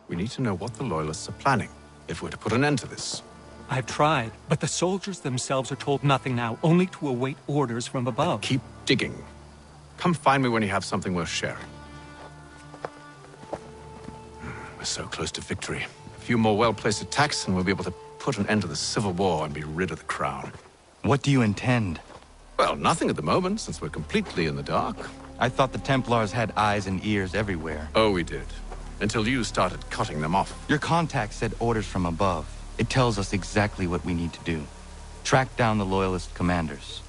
We need to know what the Loyalists are planning, if we're to put an end to this. I've tried, but the soldiers themselves are told nothing now, only to await orders from above. Keep digging. Come find me when you have something worth sharing. We're so close to victory. A few more well-placed attacks and we'll be able to put an end to the Civil War and be rid of the crown. What do you intend? Well, nothing at the moment, since we're completely in the dark. I thought the Templars had eyes and ears everywhere. Oh, we did. Until you started cutting them off. Your contact said orders from above. It tells us exactly what we need to do. Track down the Loyalist commanders.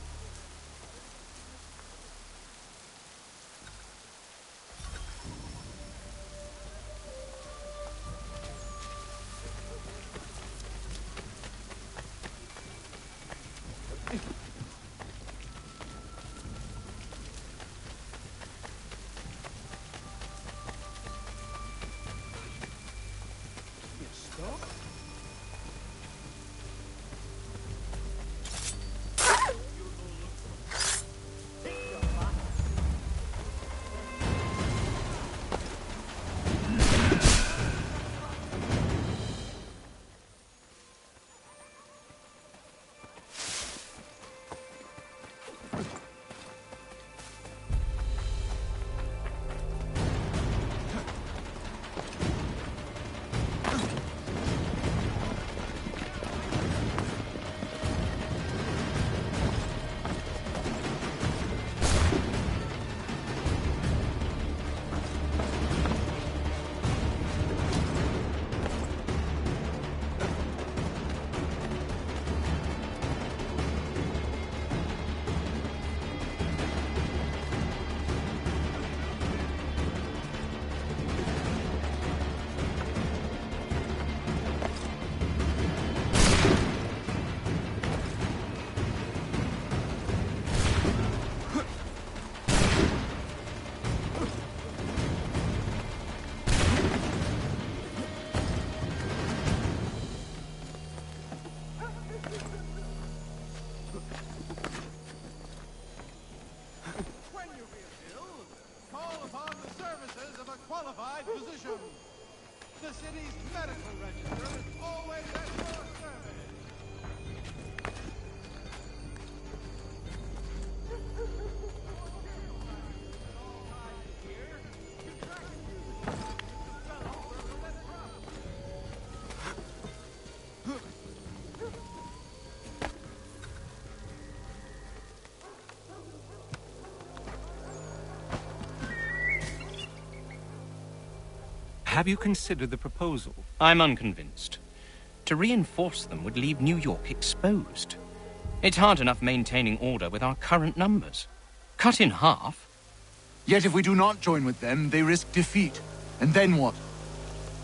The city's medical register is always at your service. Have you considered the proposal? I'm unconvinced. To reinforce them would leave New York exposed. It's hard enough maintaining order with our current numbers. Cut in half. Yet if we do not join with them, they risk defeat. And then what?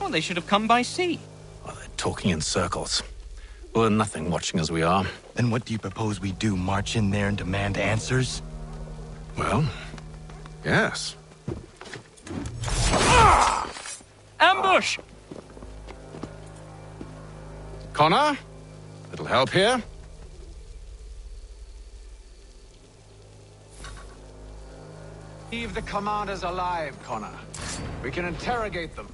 Well, they should have come by sea. Oh, they're talking in circles. We're nothing watching as we are. Then what do you propose we do? March in there and demand answers? Well, yes. Ambush! Connor? Little help here? Leave the commanders alive, Connor. We can interrogate them.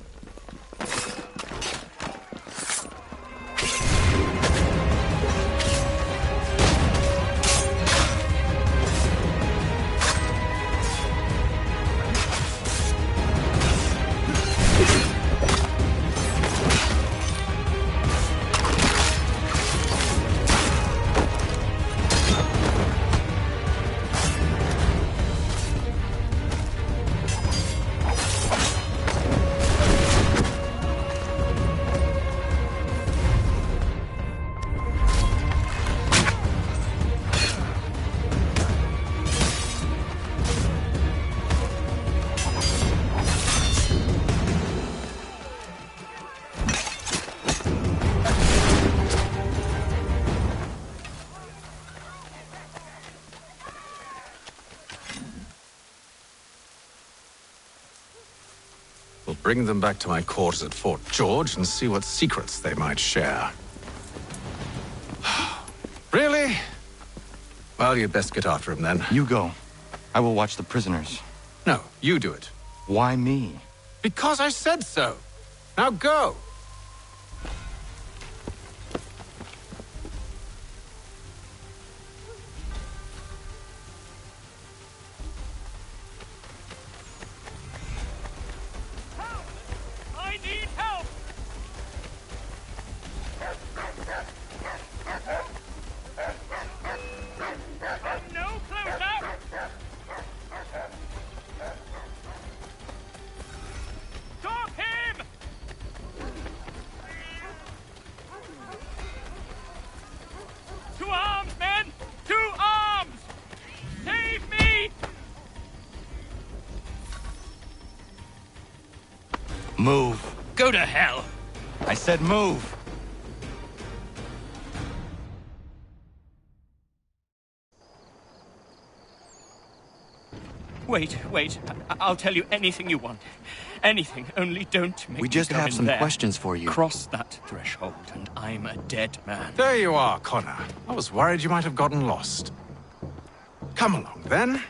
We'll bring them back to my quarters at Fort George and see what secrets they might share. Really? Well, you'd best get after him then. You go. I will watch the prisoners. No, you do it. Why me? Because I said so. Now Now go! I need help! No closer! Stop him! To arms, men! To arms! Save me! Move. Go to hell! I said move. Wait. I'll tell you anything you want. Anything, only don't make We me just go have in some there. questions for you. Cross that threshold and I'm a dead man. There you are, Connor. I was worried you might have gotten lost. Come along, then.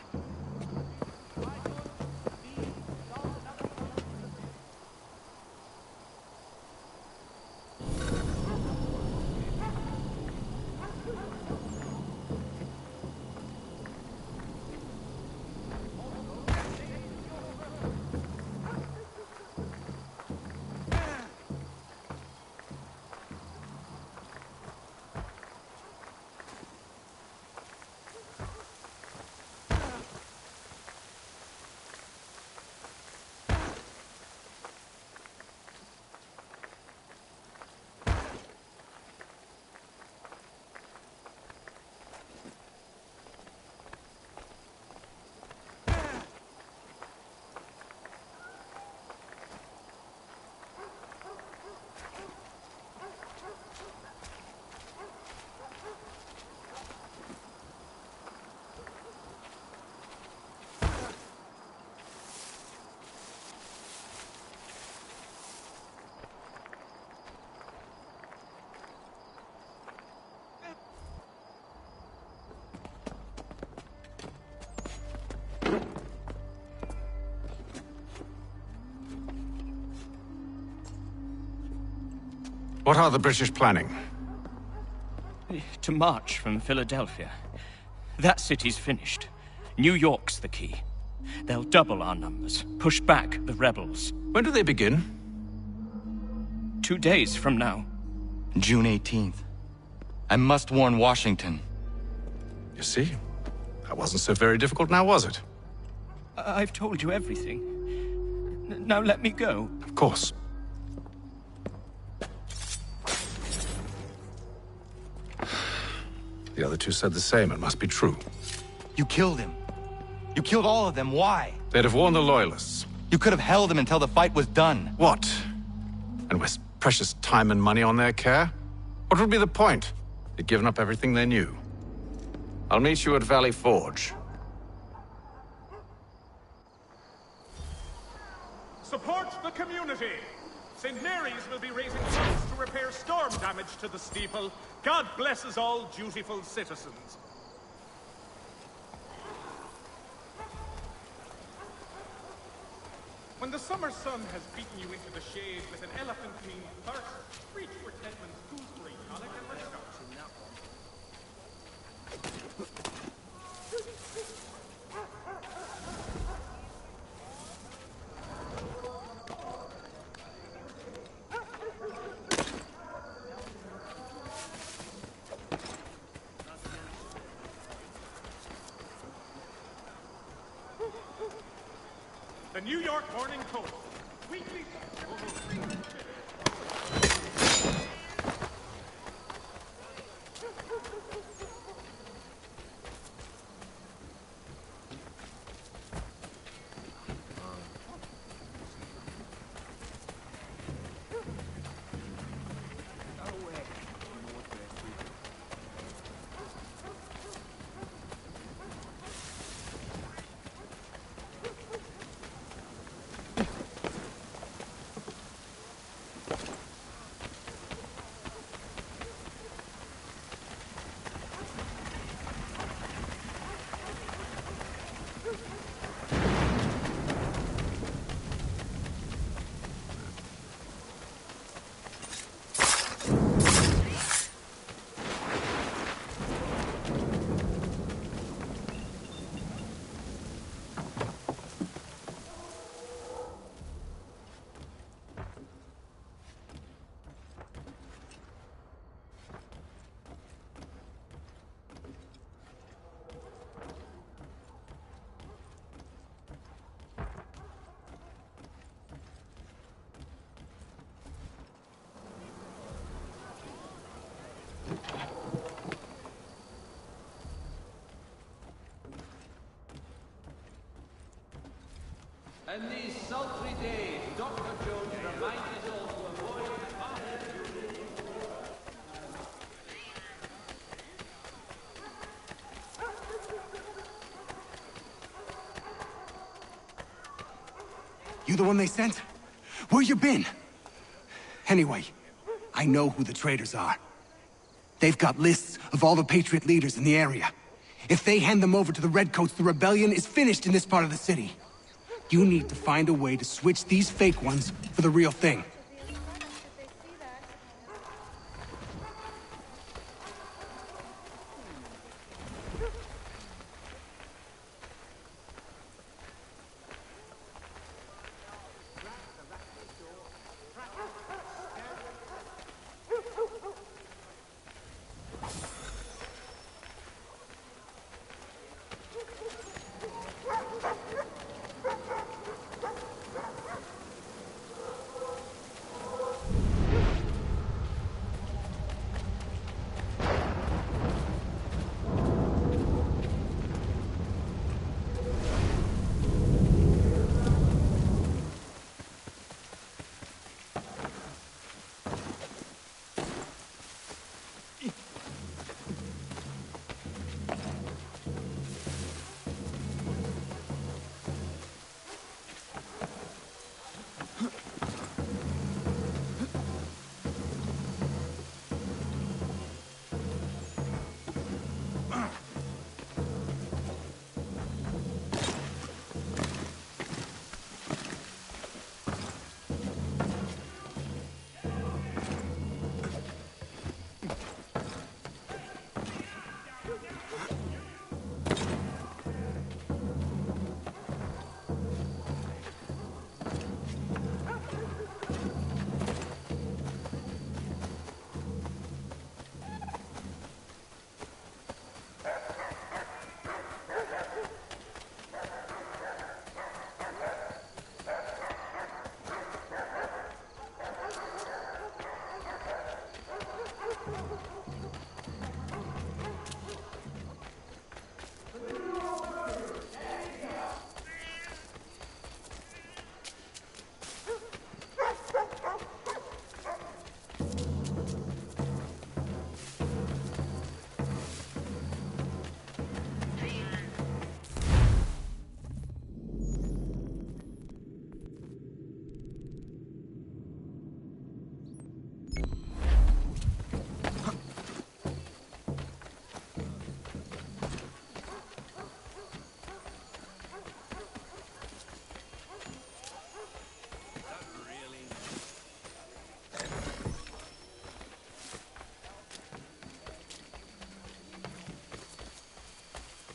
What are the British planning? To march from Philadelphia. That city's finished. New York's the key. They'll double our numbers, push back the rebels. When do they begin? 2 days from now. June 18th. I must warn Washington. You see? That wasn't so very difficult now, was it? I've told you everything. Now let me go. Of course. The other two said the same. It must be true. You killed him. You killed all of them. Why? They'd have warned the Loyalists. You could have held him until the fight was done. What? And waste precious time and money on their care? What would be the point? They'd given up everything they knew. I'll meet you at Valley Forge. Support the community! St. Mary's will be raising funds to repair storm damage to the steeple. God blesses all dutiful citizens. When the summer sun has beaten you into the shade with an elephant-mean thirst, reach for Tedman's gooseberry tonic and we're starting now. The New York Morning Post. Weekly. In these sultry days, Dr. Jones reminds us all to avoid You the one they sent? Where you been? Anyway, I know who the traitors are. They've got lists of all the Patriot leaders in the area. If they hand them over to the Redcoats, the rebellion is finished in this part of the city. You need to find a way to switch these fake ones for the real thing.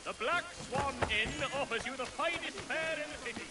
The Black Swan Inn offers you the finest fare in the city.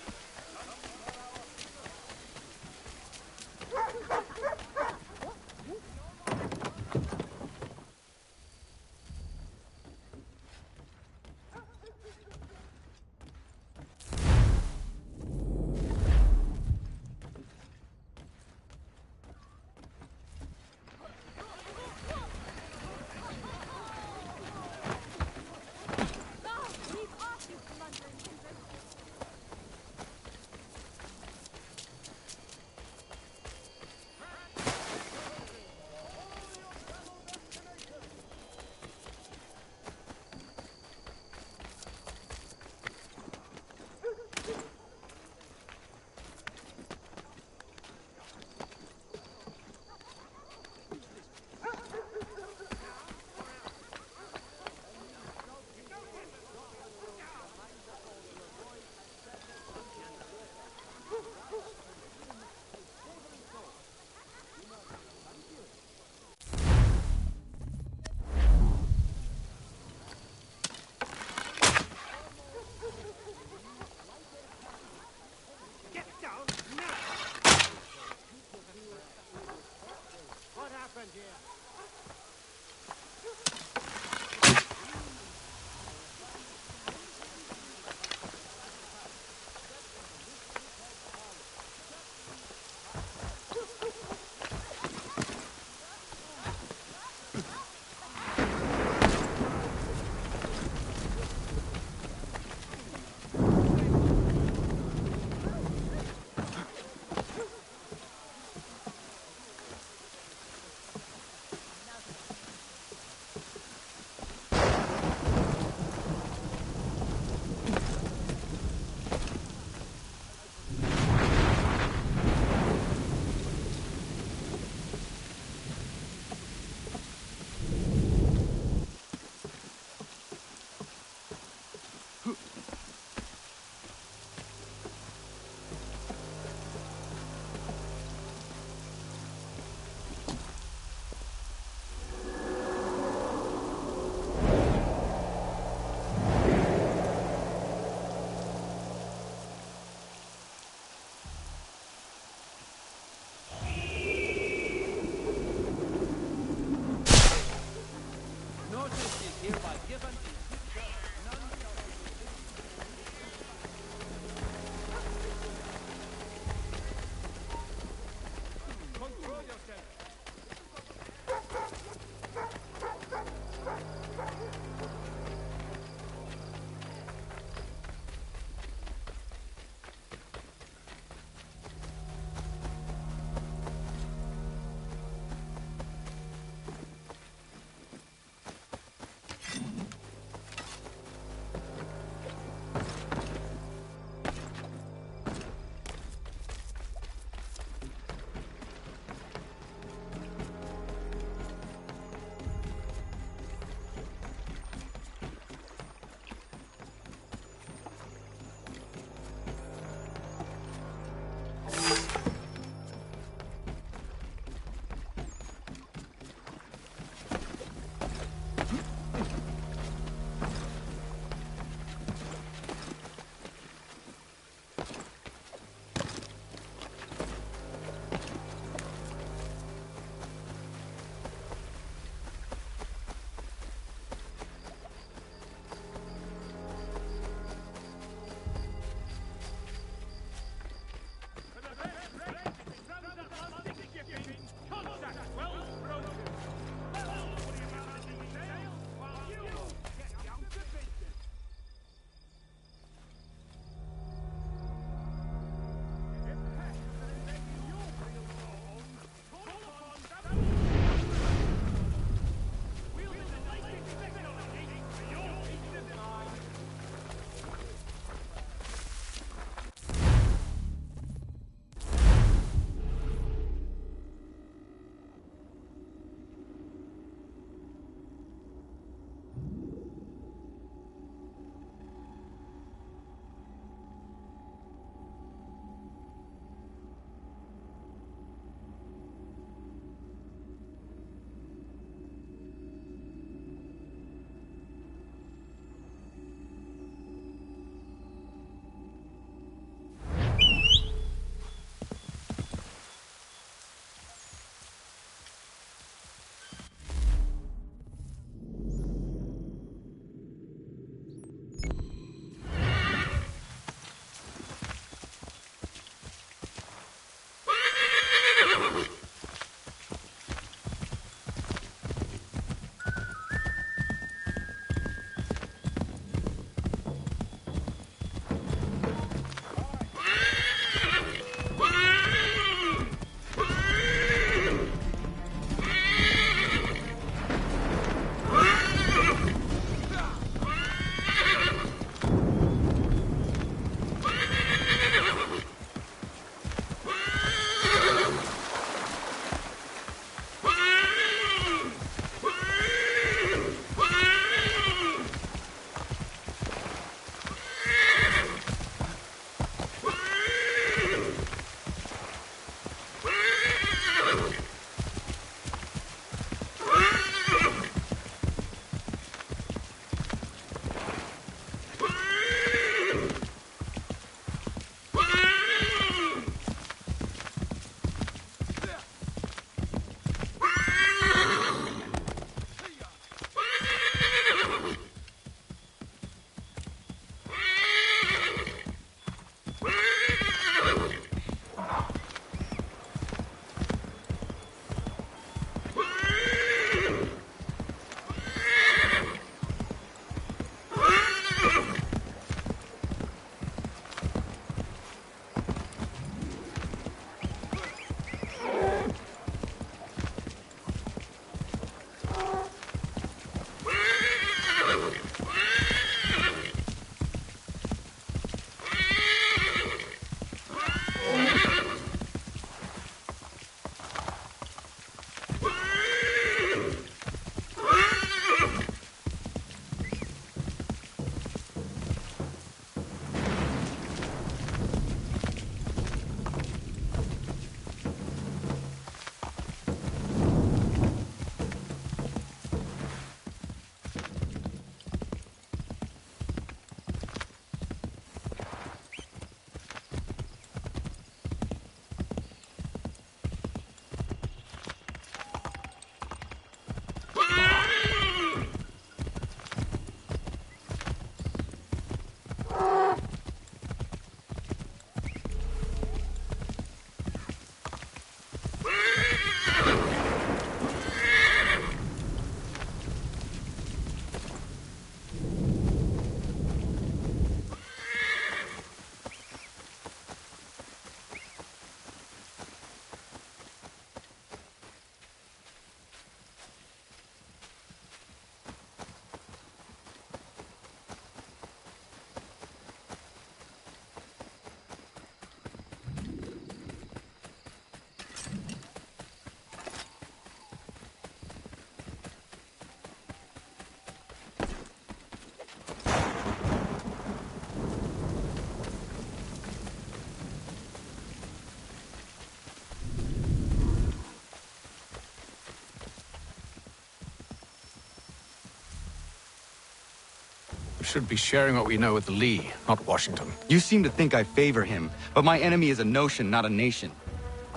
should be sharing what we know with Lee, not Washington. You seem to think I favor him, but my enemy is a notion, not a nation.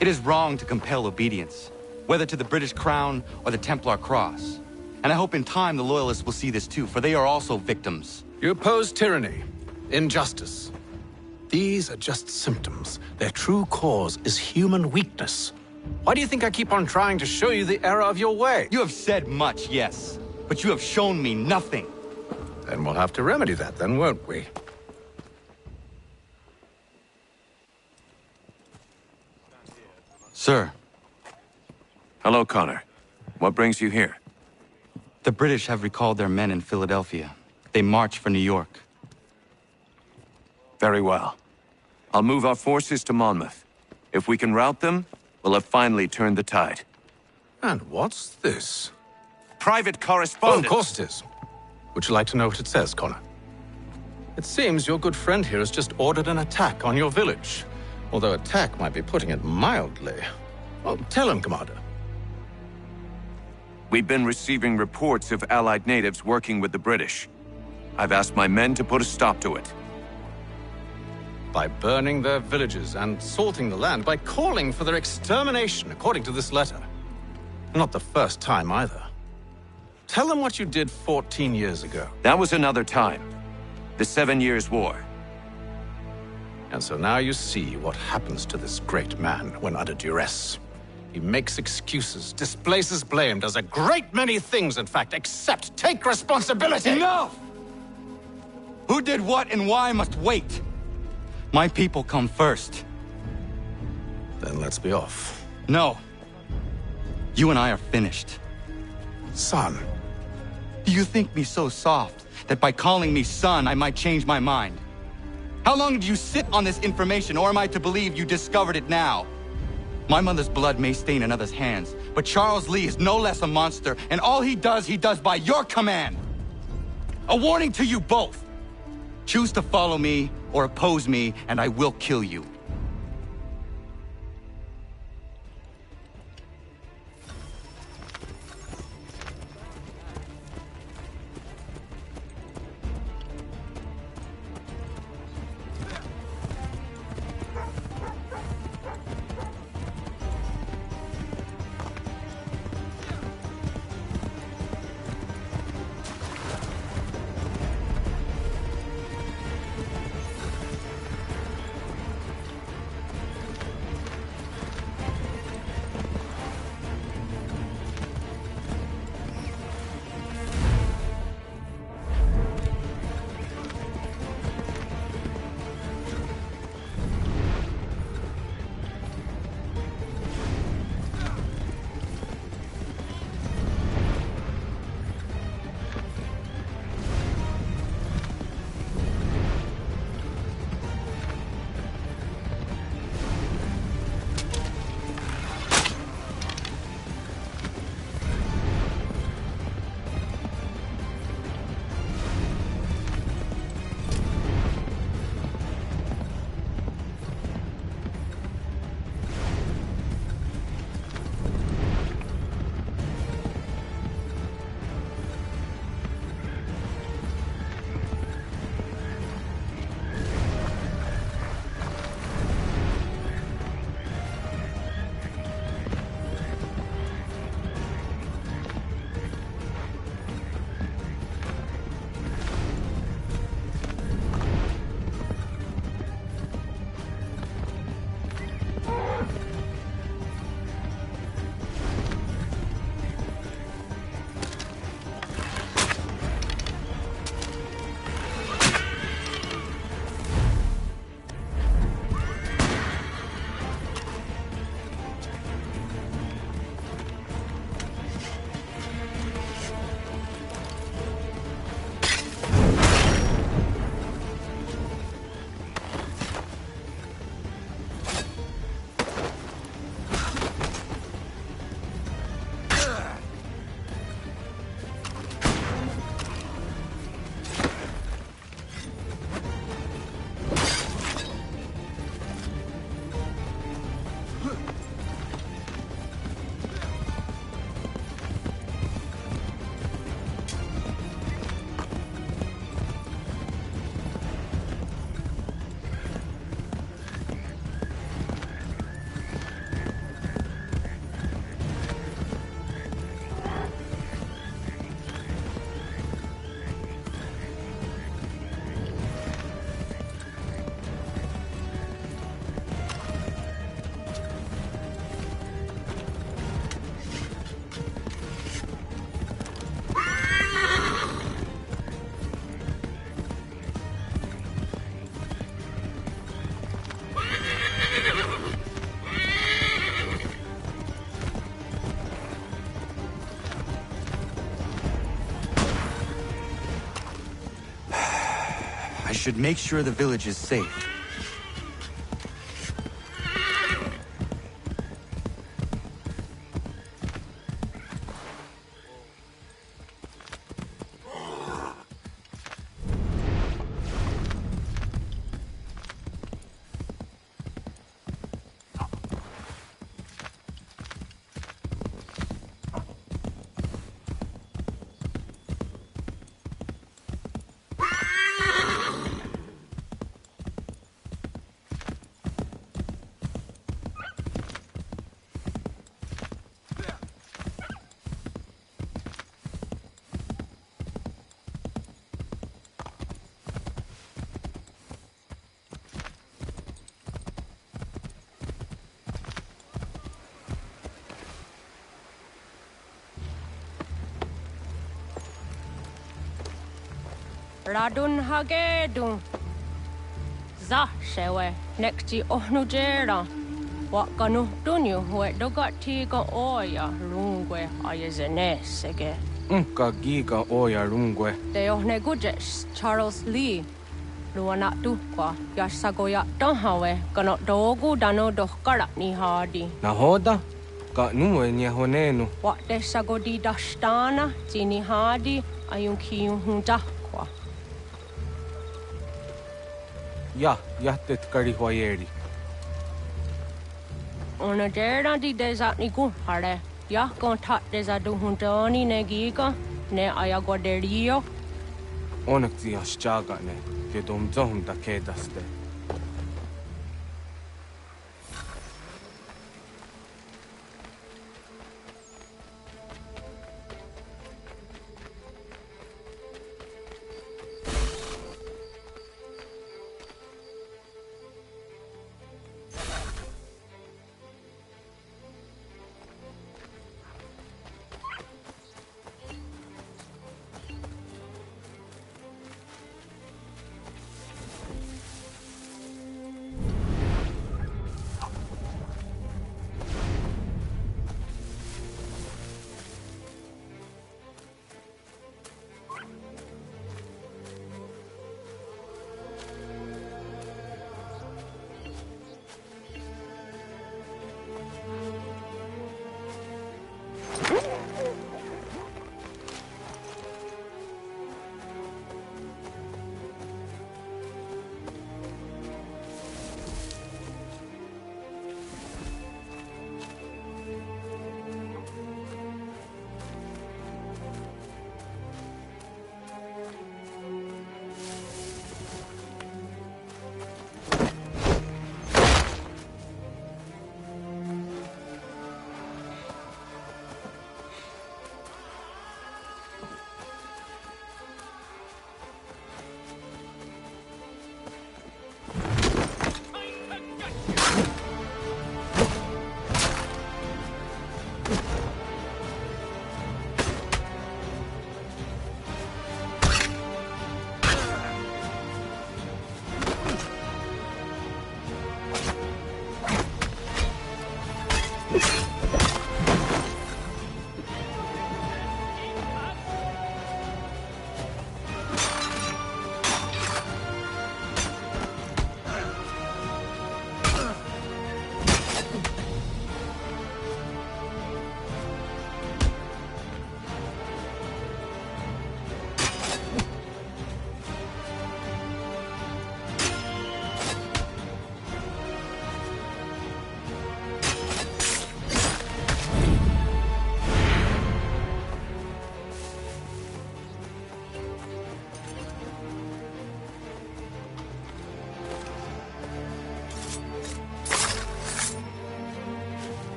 It is wrong to compel obedience, whether to the British Crown or the Templar Cross. And I hope in time the Loyalists will see this too, for they are also victims. You oppose tyranny, injustice. These are just symptoms. Their true cause is human weakness. Why do you think I keep on trying to show you the error of your way? You have said much, yes, but you have shown me nothing. Then we'll have to remedy that then, won't we? Sir. Hello, Connor. What brings you here? The British have recalled their men in Philadelphia. They march for New York. Very well. I'll move our forces to Monmouth. If we can rout them, we'll have finally turned the tide. And what's this? Private Oh, correspondence! of course it is. Would you like to know what it says, Connor? It seems your good friend here has just ordered an attack on your village. Although attack might be putting it mildly. Well, tell him, Commander. We've been receiving reports of Allied natives working with the British. I've asked my men to put a stop to it. By burning their villages and salting the land, by calling for their extermination, according to this letter. Not the first time, either. Tell them what you did 14 years ago. That was another time. The 7 Years' War. And so now you see what happens to this great man when under duress. He makes excuses, displaces blame, does a great many things, in fact, except take responsibility! Enough! Who did what and why must wait. My people come first. Then let's be off. No. You and I are finished. Son. Do you think me so soft that by calling me son, I might change my mind? How long did you sit on this information, or am I to believe you discovered it now? My mother's blood may stain another's hands, but Charles Lee is no less a monster, and all he does by your command. A warning to you both. Choose to follow me or oppose me, and I will kill you. should make sure the village is safe. Radun hagedun. Zashewe nekti ohnujera. Wakanu dunyu hue dogati ga oya rungwe ayazenesege. Unka giga oya rungwe. Te ohne gujes Charles Lee. Luana tukwa yasagoya donhawe kano dogu dano dohkara ni hadi. Nahoda? Ka nuwe nya honenu. Wakte sagodi dashtana tini hadi ayunkiyun hunta. Jättet karihuajeri. Ona jera di desat ni kuhare. Ja kontat desa duhuntoni ne giga ne ayaguaderio. Onneksi jaschagane, ke domzohum da kedaste.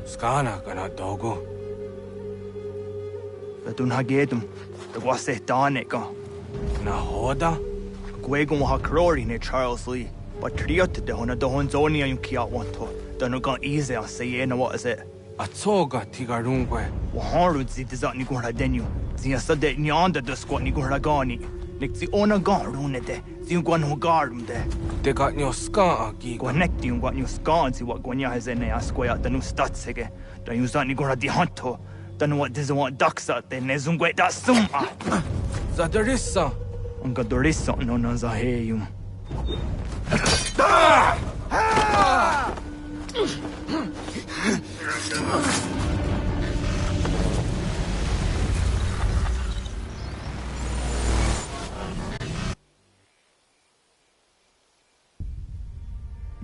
Skana kana dogo. Radun hagedum, the wase daneka. Nahoda? Gwegum ha krori ne Charles Lee, but triot de hona do honzonia yung kiat wanto. Dano gan easy on say na what is it? Atsoga tigarungwe. Waharud zi dizat ni gura denu. Zia sade nyanda de squat ni gura gani. Niksi ona gaarunete, siun kuan hu gaarumde. Te got Nuuskaah giga. Kuan nekti un kuan Nuuskaah si wat kuan jahesene askoja tanu statsege. Dan jusa ni gora di hanto. Tanu wat disa wat daksa te ne zungwe da summa. Zadarissa. Onka dorissa no na zaheyum.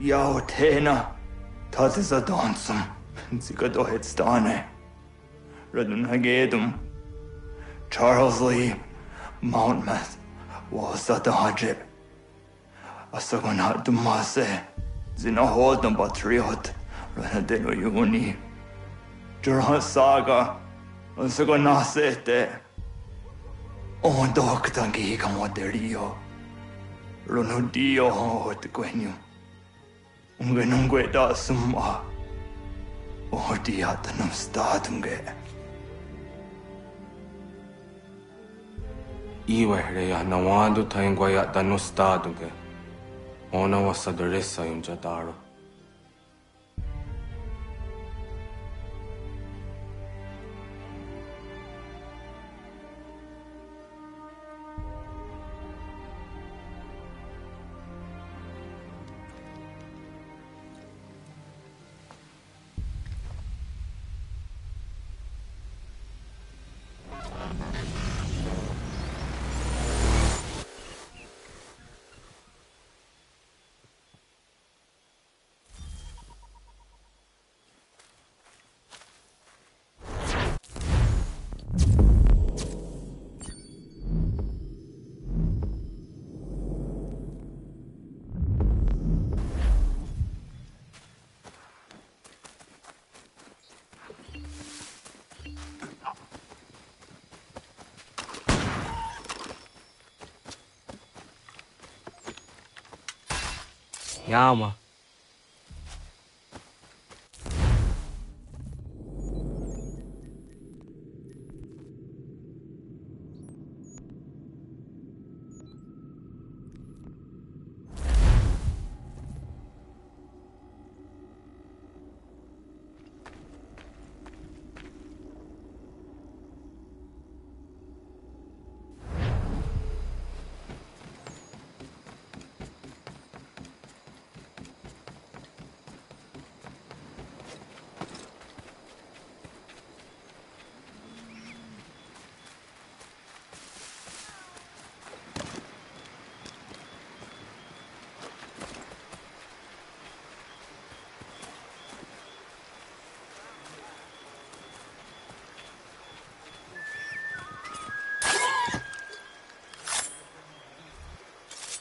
Jao tena, tatisa dansum, zika dohetstane. Radun hagedum. Charles Lee, Mountmouth, wasata hajib. Asagonat dumase, zinahodam patriot, ranadeno yuni. Jurhan saga, asagonasete. On doktangi kamoterio. Runudio hot gwenyu. Ungenungwe da summa. Odiatanum statunge. Iwehreya nawadu taingwaya danustaduge. Ona wasadarissa yunjataro. Yama.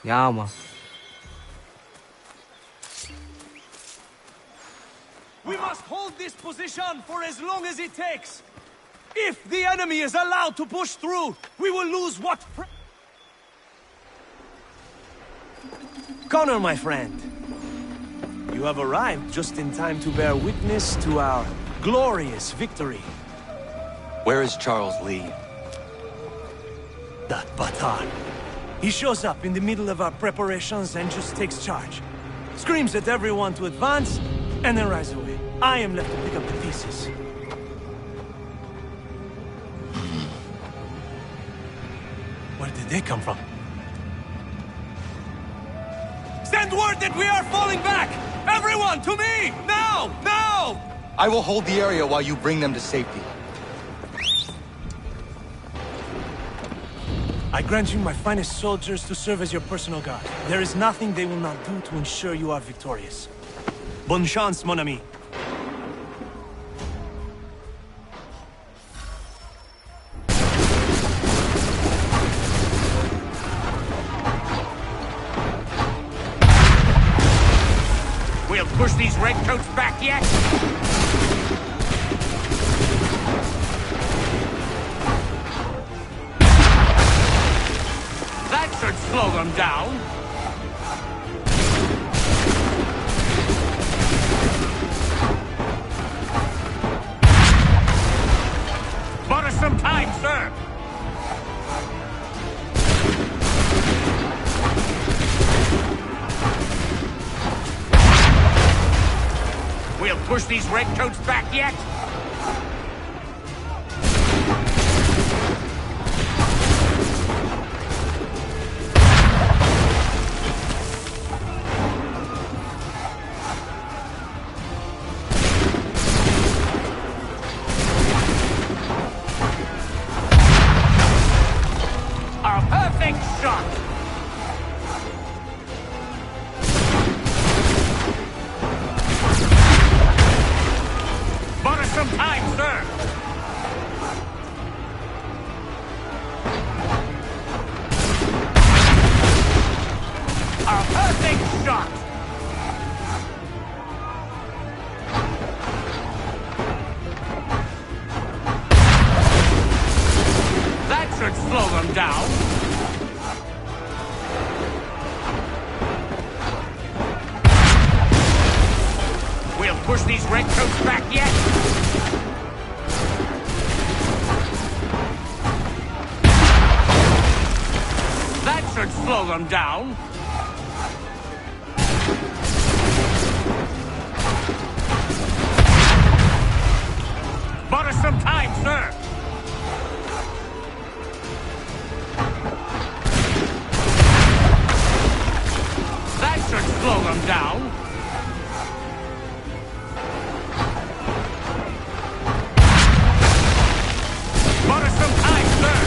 Yama. We must hold this position for as long as it takes. If the enemy is allowed to push through, we will lose what... Connor, my friend. You have arrived just in time to bear witness to our glorious victory. Where is Charles Lee? That batard. He shows up in the middle of our preparations and just takes charge. Screams at everyone to advance, and then rides away. I am left to pick up the pieces. Where did they come from? Send word that we are falling back! Everyone, to me! Now! Now! I will hold the area while you bring them to safety. I grant you my finest soldiers to serve as your personal guard. There is nothing they will not do to ensure you are victorious. Bonne chance, mon ami. We'll push these redcoats back yet? Should slow them down. Bought us some time, sir. We'll push these redcoats back yet? A perfect shot! Bought us some time, sir! A perfect shot! That should slow them down. We'll push these redcoats back yet? That should slow them down. Bought us some time, sir. That should slow them down. Bought us some time, sir.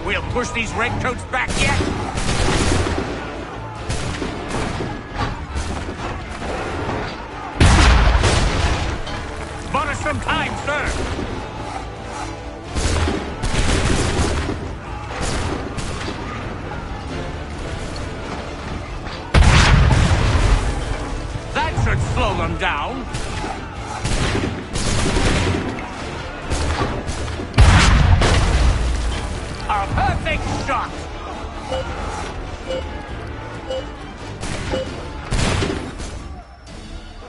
We'll push these redcoats back yet? Bought us some time, sir. That should slow them down. A perfect shot!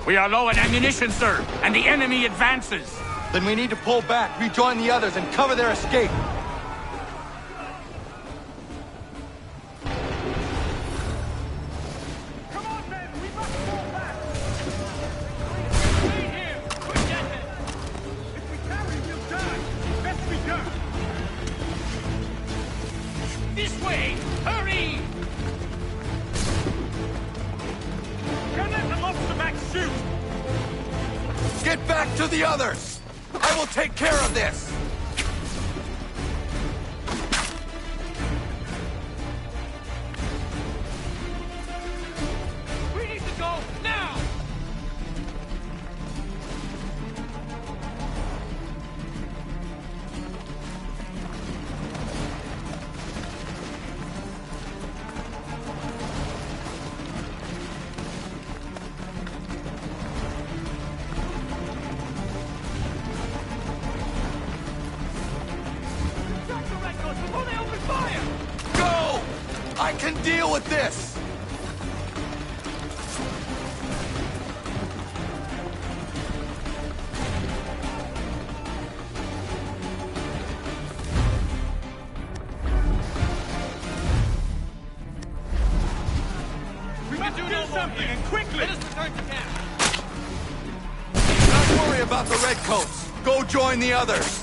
We are low on ammunition, sir, and the enemy advances. Then we need to pull back, rejoin the others, and cover their escape. This way! Hurry! Can let the lobster back shoot! Get back to the others! I will take care of this! We need to go now! Go! I can deal with this! We must do something, and quickly! Let us return to camp! Don't worry about the redcoats. Go join the others.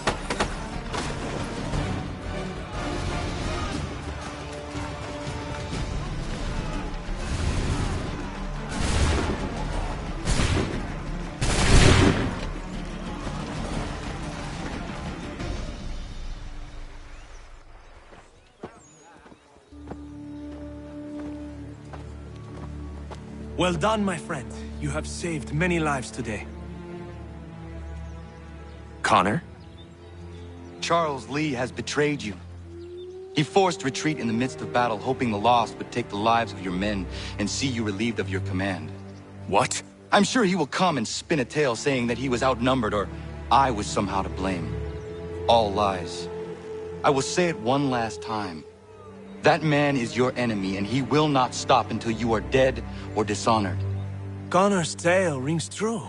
Well done, my friend. You have saved many lives today. Connor? Charles Lee has betrayed you. He forced retreat in the midst of battle, hoping the lost would take the lives of your men and see you relieved of your command. What? I'm sure he will come and spin a tale saying that he was outnumbered or I was somehow to blame. All lies. I will say it one last time. That man is your enemy, and he will not stop until you are dead or dishonored. Connor's tale rings true.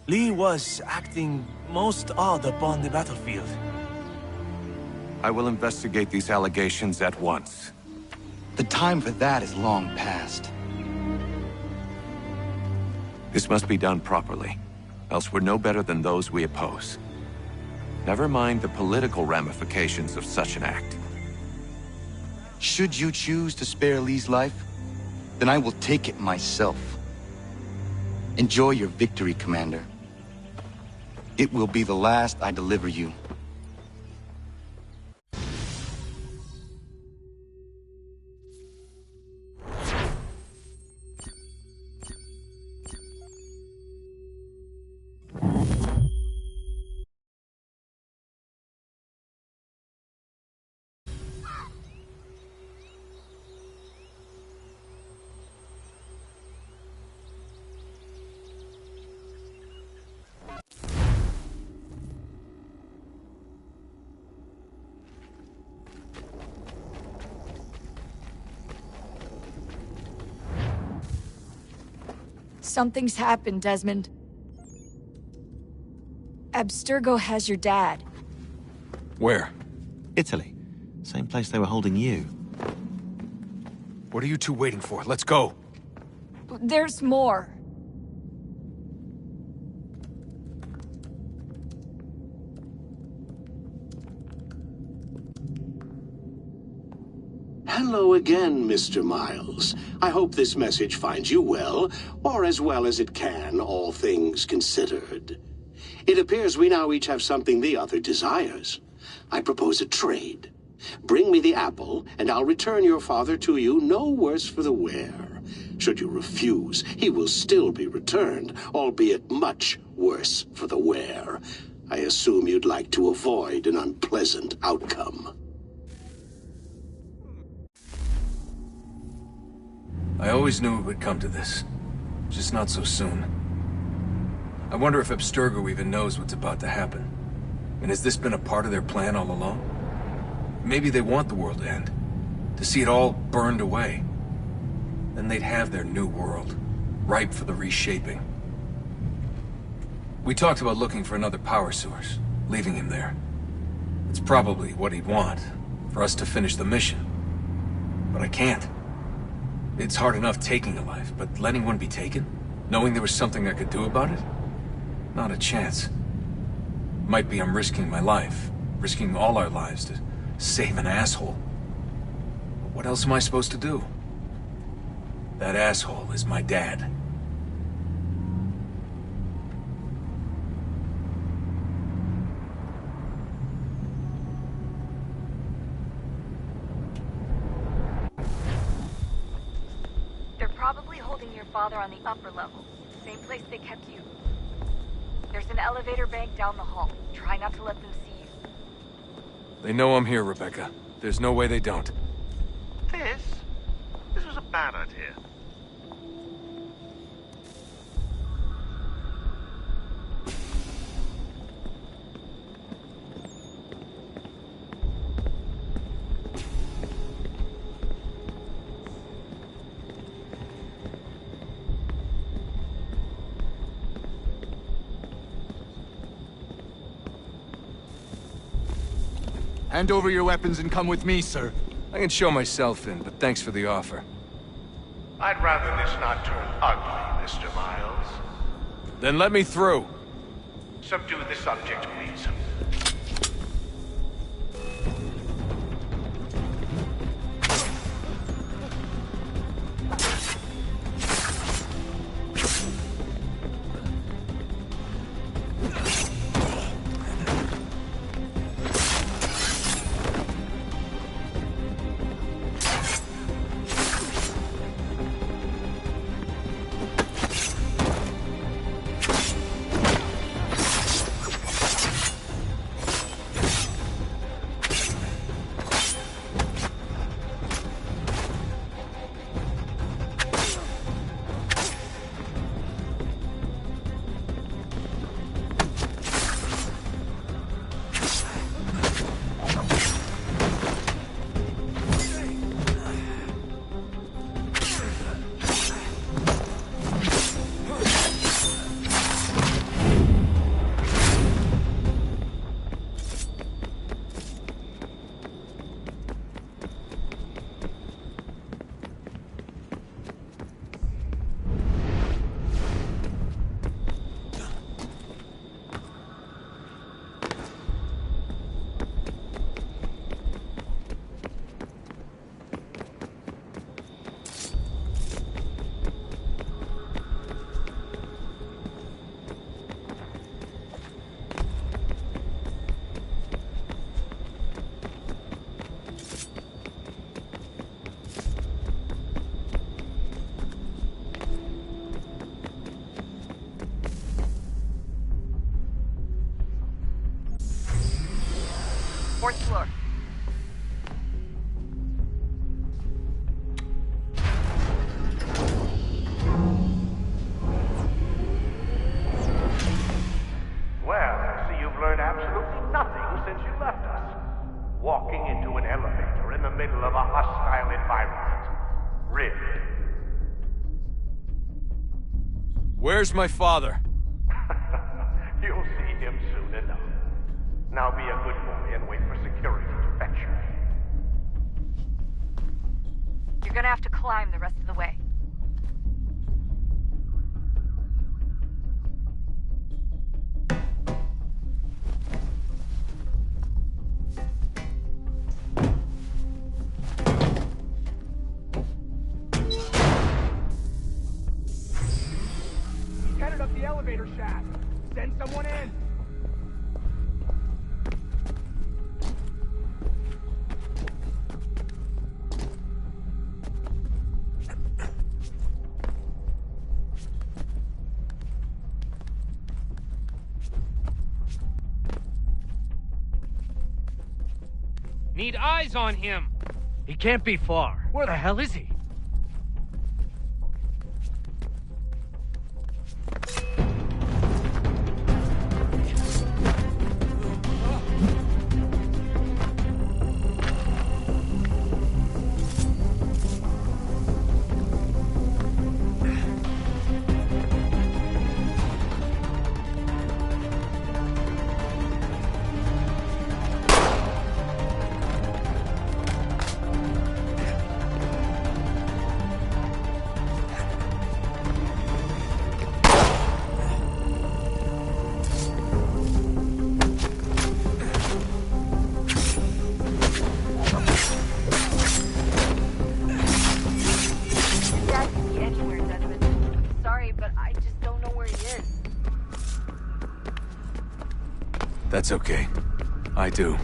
Lee was acting most odd upon the battlefield. I will investigate these allegations at once. The time for that is long past. This must be done properly, else we're no better than those we oppose. Never mind the political ramifications of such an act. Should you choose to spare Lee's life, then I will take it myself. Enjoy your victory, Commander. It will be the last I deliver you. Something's happened, Desmond. Abstergo has your dad. Where? Italy. Same place they were holding you. What are you two waiting for? Let's go. There's more. Hello again, Mr. Miles. I hope this message finds you well, or as well as it can, all things considered. It appears we now each have something the other desires. I propose a trade. Bring me the apple, and I'll return your father to you no worse for the wear. Should you refuse, he will still be returned, albeit much worse for the wear. I assume you'd like to avoid an unpleasant outcome. I always knew it would come to this. Just not so soon. I wonder if Abstergo even knows what's about to happen. And has this been a part of their plan all along? Maybe they want the world to end. To see it all burned away. Then they'd have their new world, ripe for the reshaping. We talked about looking for another power source, leaving him there. It's probably what he'd want, for us to finish the mission. But I can't. It's hard enough taking a life, but letting one be taken? Knowing there was something I could do about it? Not a chance. Might be I'm risking my life, risking all our lives to save an asshole. But what else am I supposed to do? That asshole is my dad. Probably holding your father on the upper level. Same place they kept you. There's an elevator bank down the hall. Try not to let them see you. They know I'm here, Rebecca. There's no way they don't. This was a bad idea. Hand over your weapons and come with me, sir. I can show myself in, but thanks for the offer. I'd rather this not turn ugly, Mr. Miles. Then let me through. Subdue the subject, please. 4th floor. Well, I see you've learned absolutely nothing since you left us. Walking into an elevator in the middle of a hostile environment. Really? Where's my father? You'll see him soon enough. Now be a good boy and wait for security to fetch you. You're gonna have to climb the rest of the way. Headed up the elevator shaft. Send someone in. Need eyes on him. He can't be far. Where the hell is he? That's okay. I do.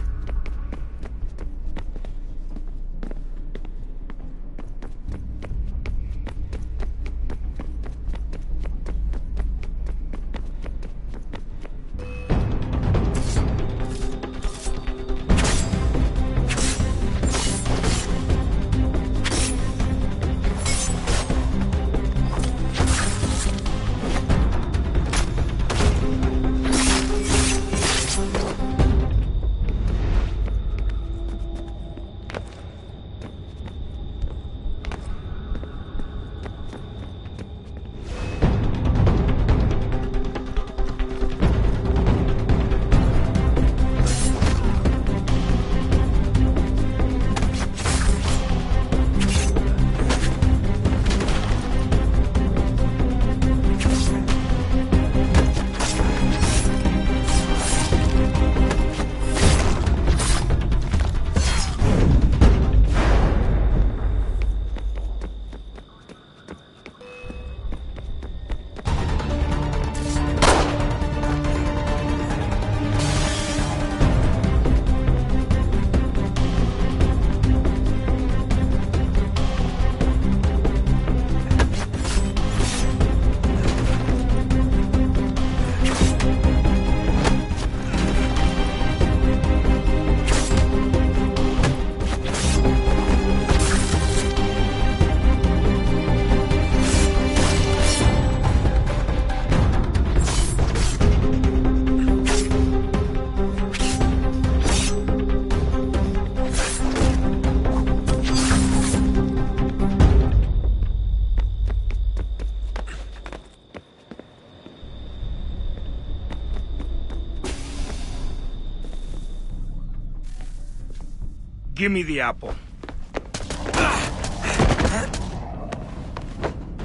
Give me the apple.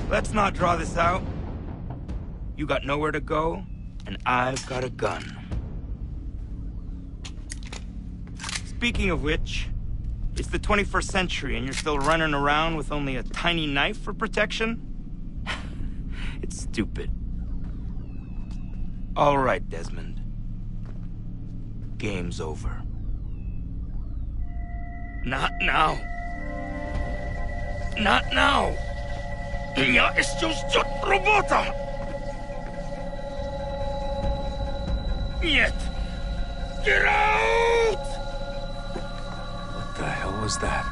Let's not draw this out. You got nowhere to go, and I've got a gun. Speaking of which, it's the 21st century and you're still running around with only a tiny knife for protection? It's stupid. All right, Desmond. Game's over. Not now. Not now. Я еще ждет работа. Нет. Get out! is that?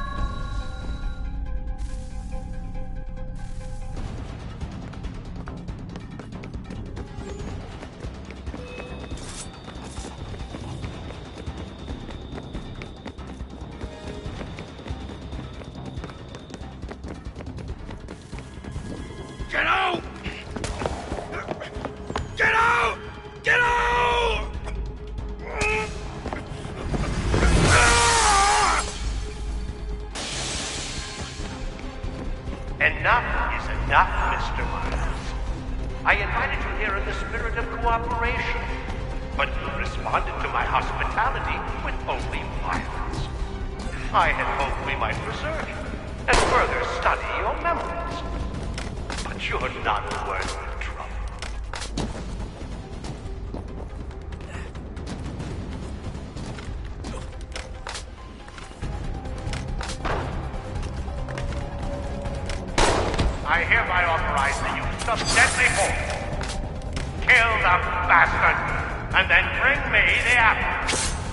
Get out! Get out! Get out! Enough is enough, Mr. Miles. I invited you here in the spirit of cooperation, but you responded to my hospitality with only violence. I had hoped we might preserve you and further study your memories. But you're not worth the trouble. I hereby authorize the use of deadly force. Kill the bastard, and then bring me the apple.